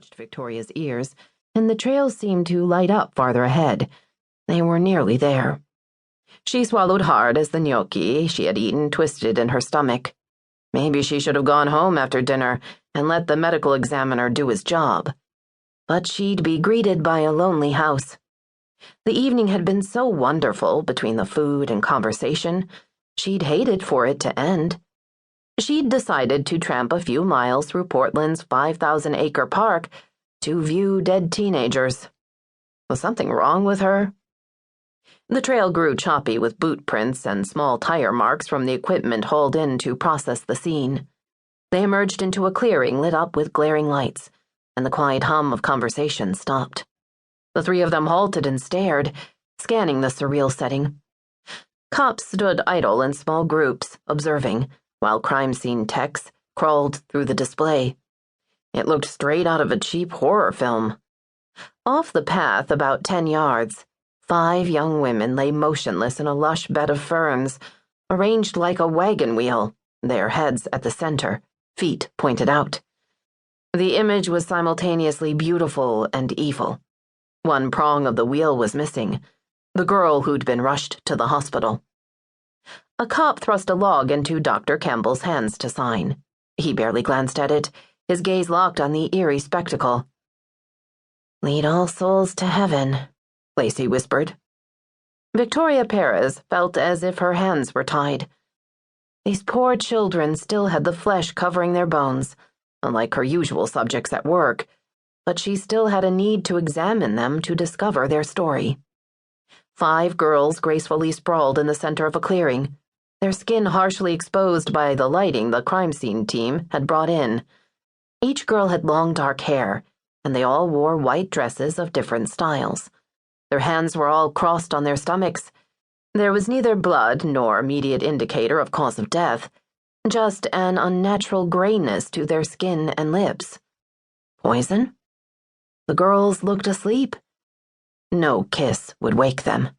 touched Victoria's ears, and the trail seemed to light up farther ahead. They were nearly there. She swallowed hard as the gnocchi she had eaten twisted in her stomach. Maybe she should have gone home after dinner and let the medical examiner do his job. But she'd be greeted by a lonely house. The evening had been so wonderful between the food and conversation, she'd hated for it to end. She'd decided to tramp a few miles through Portland's 5,000-acre park to view dead teenagers. Was something wrong with her? The trail grew choppy with boot prints and small tire marks from the equipment hauled in to process the scene. They emerged into a clearing lit up with glaring lights, and the quiet hum of conversation stopped. The three of them halted and stared, scanning the surreal setting. Cops stood idle in small groups, observing, while crime scene techs crawled through the display. It looked straight out of a cheap horror film. Off the path, about 10 yards, 5 young women lay motionless in a lush bed of ferns, arranged like a wagon wheel, their heads at the center, feet pointed out. The image was simultaneously beautiful and evil. One prong of the wheel was missing, the girl who'd been rushed to the hospital. A cop thrust a log into Dr. Campbell's hands to sign. He barely glanced at it, his gaze locked on the eerie spectacle. "Lead all souls to heaven," Lacey whispered. Victoria Perez felt as if her hands were tied. These poor children still had the flesh covering their bones, unlike her usual subjects at work, but she still had a need to examine them to discover their story. 5 girls gracefully sprawled in the center of a clearing, their skin harshly exposed by the lighting the crime scene team had brought in. Each girl had long dark hair, and they all wore white dresses of different styles. Their hands were all crossed on their stomachs. There was neither blood nor immediate indicator of cause of death, just an unnatural grayness to their skin and lips. Poison? The girls looked asleep. No kiss would wake them.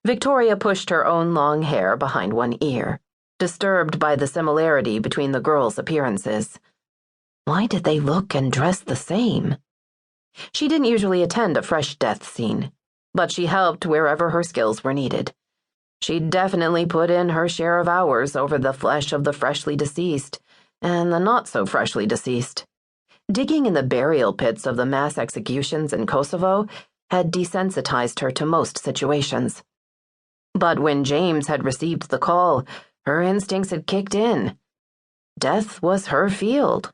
Victoria pushed her own long hair behind one ear, disturbed by the similarity between the girls' appearances. Why did they look and dress the same? She didn't usually attend a fresh death scene, but she helped wherever her skills were needed. She'd definitely put in her share of hours over the flesh of the freshly deceased and the not-so-freshly deceased. Digging in the burial pits of the mass executions in Kosovo had desensitized her to most situations. But when James had received the call, her instincts had kicked in. Death was her field,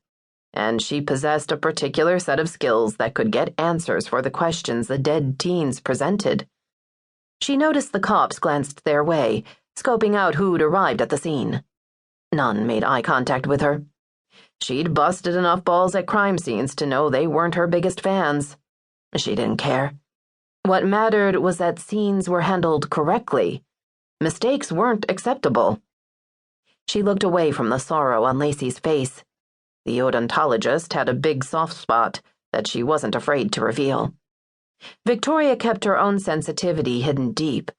and she possessed a particular set of skills that could get answers for the questions the dead teens presented. She noticed the cops glanced their way, scoping out who'd arrived at the scene. None made eye contact with her. She'd busted enough balls at crime scenes to know they weren't her biggest fans. She didn't care. What mattered was that scenes were handled correctly. Mistakes weren't acceptable. She looked away from the sorrow on Lacey's face. The odontologist had a big soft spot that she wasn't afraid to reveal. Victoria kept her own sensitivity hidden deep.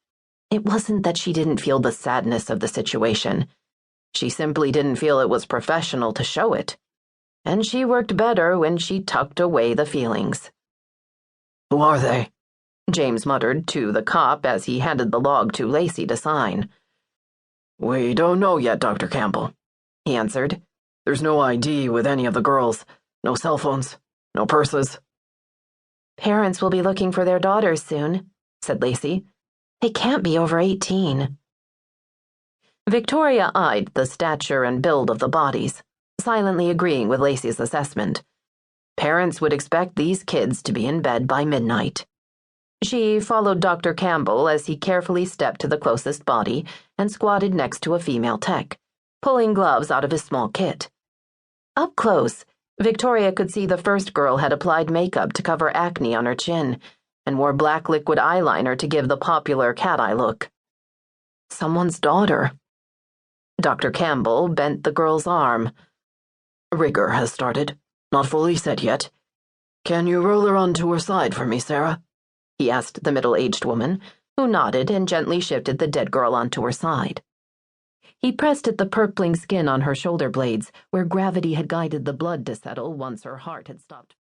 It wasn't that she didn't feel the sadness of the situation. She simply didn't feel it was professional to show it. And she worked better when she tucked away the feelings. "Who are they?" James muttered to the cop as he handed the log to Lacey to sign. "We don't know yet, Dr. Campbell," he answered. "There's no ID with any of the girls, no cell phones, no purses." "Parents will be looking for their daughters soon," said Lacey. "They can't be over 18. Victoria eyed the stature and build of the bodies, silently agreeing with Lacey's assessment. Parents would expect these kids to be in bed by midnight. She followed Dr. Campbell as he carefully stepped to the closest body and squatted next to a female tech, pulling gloves out of his small kit. Up close, Victoria could see the first girl had applied makeup to cover acne on her chin and wore black liquid eyeliner to give the popular cat-eye look. Someone's daughter. Dr. Campbell bent the girl's arm. "Rigor has started. Not fully set yet. Can you roll her onto her side for me, Sarah?" he asked the middle-aged woman, who nodded and gently shifted the dead girl onto her side. He pressed at the purpling skin on her shoulder blades, where gravity had guided the blood to settle once her heart had stopped.